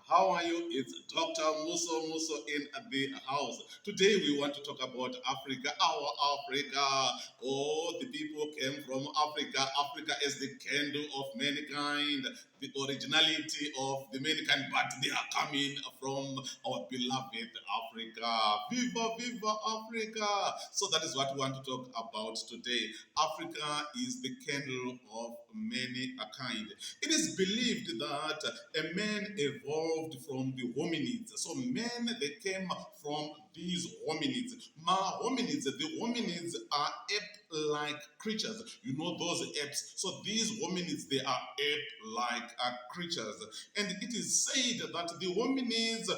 How are you? It's Dr. Muso in the house. Today we want to talk about Africa, our Africa. Oh, the people came from Africa. Africa is the candle of mankind, the originality of the mankind, but they are coming from our beloved Africa. Viva, viva Africa! So that is what we want to talk about today. Africa is the candle of many a kind. It is believed that a man evolved from the hominids. So men, they came from these hominids. The hominids are ape-like creatures. You know those apes. So these hominids, they are ape-like creatures. And it is said that the hominids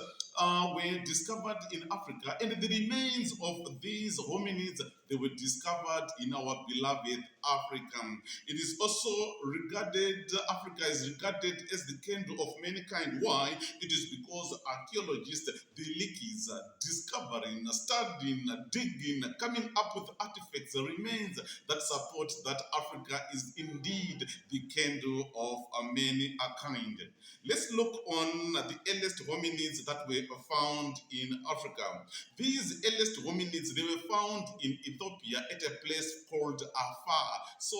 were discovered in Africa, and the remains of these hominids, they were discovered in our beloved Africa. It is also regarded, Africa is regarded as the candle of mankind. Why? It is because archaeologists, the leakies, discovering, studying, digging, coming up with artifacts, remains that support that Africa is indeed the candle of many a kind. Let's look on the earliest hominids that were found in Africa. These earliest hominids, they were found in Ethiopia at a place called Afar. So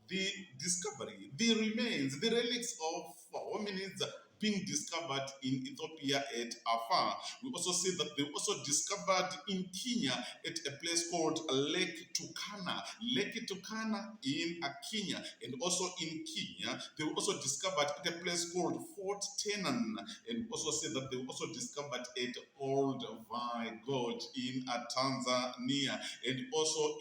the discovery, the remains, the relics of hominids being discovered in Ethiopia at Afar. We also see that they were also discovered in Kenya at a place called Lake Turkana. Lake Turkana in Kenya. And also in Kenya, they were also discovered at a place called Fort Tenan. And also say that they were also discovered at Old Vai Gorge in Tanzania. And also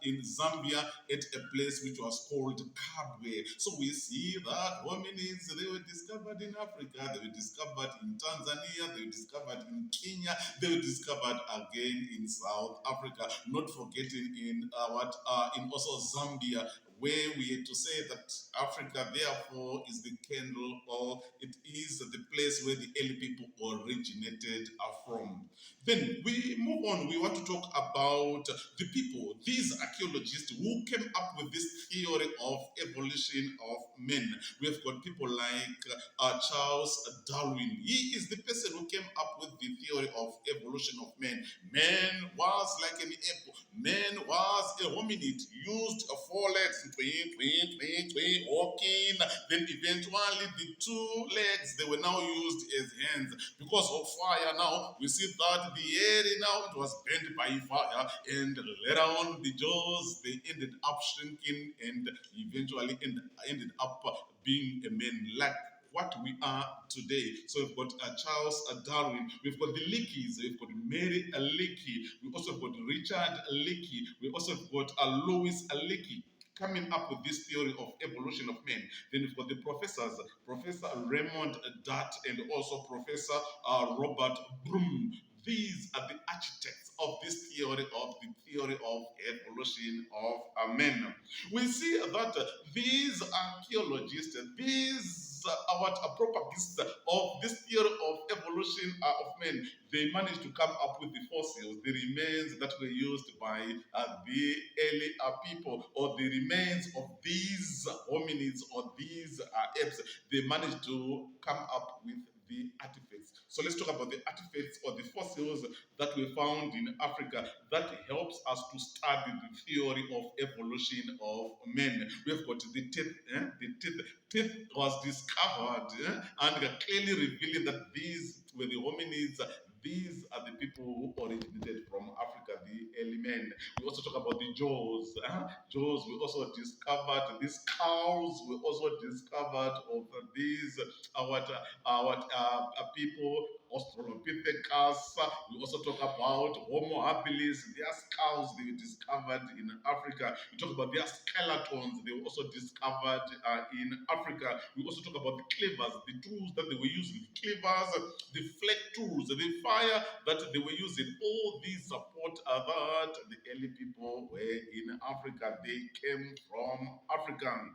in Zambia at a place which was called Kabwe. So we see that hominids, they were discovered in Africa, they were discovered in Tanzania, they were discovered in Kenya, they were discovered again in South Africa. Not forgetting in in also Zambia, where we had to say that Africa, therefore, is the candle, or it is the place where the early people originated from. Then we move on. We want to talk about the people, these archaeologists who came up with this theory of evolution of men. We have got people like Charles Darwin. He is the person who came up with the theory of evolution of men. Man was like an ape. Man was a hominid, used four legs, walking. Then eventually the two legs, they were now used as hands. Because of fire now, we see that the area now, it was burned by fire. And later on, the jaws, they ended up shrinking and eventually ended up being a man like what we are today. So we've got Charles Darwin, we've got the Leakeys, we've got Mary Leakey, we also got Richard Leakey, we also got Louis Leakey coming up with this theory of evolution of men. Then we've got the professors, Professor Raymond Dutt and also Professor Robert Broom. These are the architects of this theory of evolution of men. We see that these archaeologists, these propagists of this theory of evolution of men, they managed to come up with the fossils, the remains that were used by the early people, or the remains of these hominids or these apes. They managed to come up with the artifacts. So let's talk about the artifacts or the fossils that were found in Africa that helps us to study the theory of evolution of men. We have got the teeth. Teeth was discovered and clearly revealing that these were the hominids. These are the people who originated from Africa, the early men. We also talk about the jaws. Jaws, we also discovered these cows. We also discovered of these people, Australopithecus. We also talk about Homo habilis, their skulls they were discovered in Africa. We talk about their skeletons, they were also discovered in Africa. We also talk about the cleavers, the tools that they were using, the cleavers, the flake tools, the fire that they were using. All these support that the early people were in Africa. They came from Africa.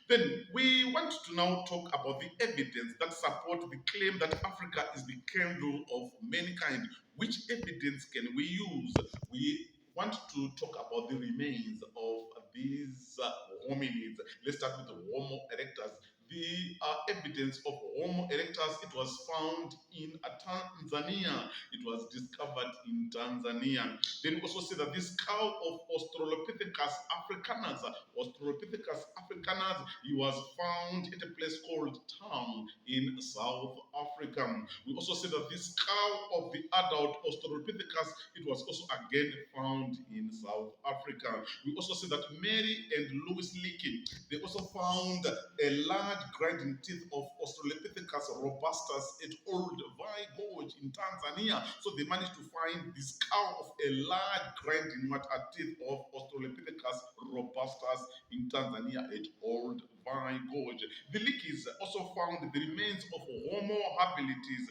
Then we want to now talk about the evidence that support the claim that Africa is the candle of mankind. Which evidence can we use? We want to talk about the remains of these hominids. Let's start with the Homo erectus. the evidence of Homo erectus, it was found in Tanzania. It was discovered in Tanzania. Then we also see that this cow of Australopithecus africanus, he was found at a place called Tam in South Africa. We also see that this cow of the adult Australopithecus, it was also again found in South Africa. We also see that Mary and Louis Leakey, they also found a large grinding teeth of Australopithecus robustus at Old Vai Gorge in Tanzania. So they managed to find this cow of a large grinding teeth of Australopithecus robustus in Tanzania at Old Vai Gorge. The Leakeys also found the remains of Homo habilis,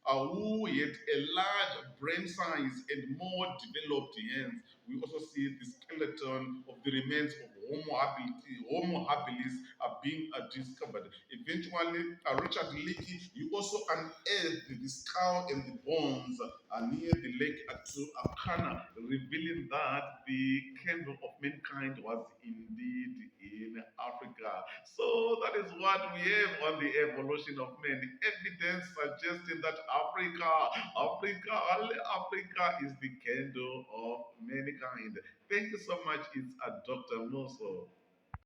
who had a large brain size and more developed hands. We also see the skeleton of the remains of Homo habilis are being discovered. Eventually, Richard Leakey, he also unearthed the skull and the bones near the lake Turkana, revealing that the candle of mankind was indeed in Africa. So that is what we have on the evolution of man. Evidence suggesting that only Africa is the candle of mankind. Thank you so much. It's a Dr. Muso.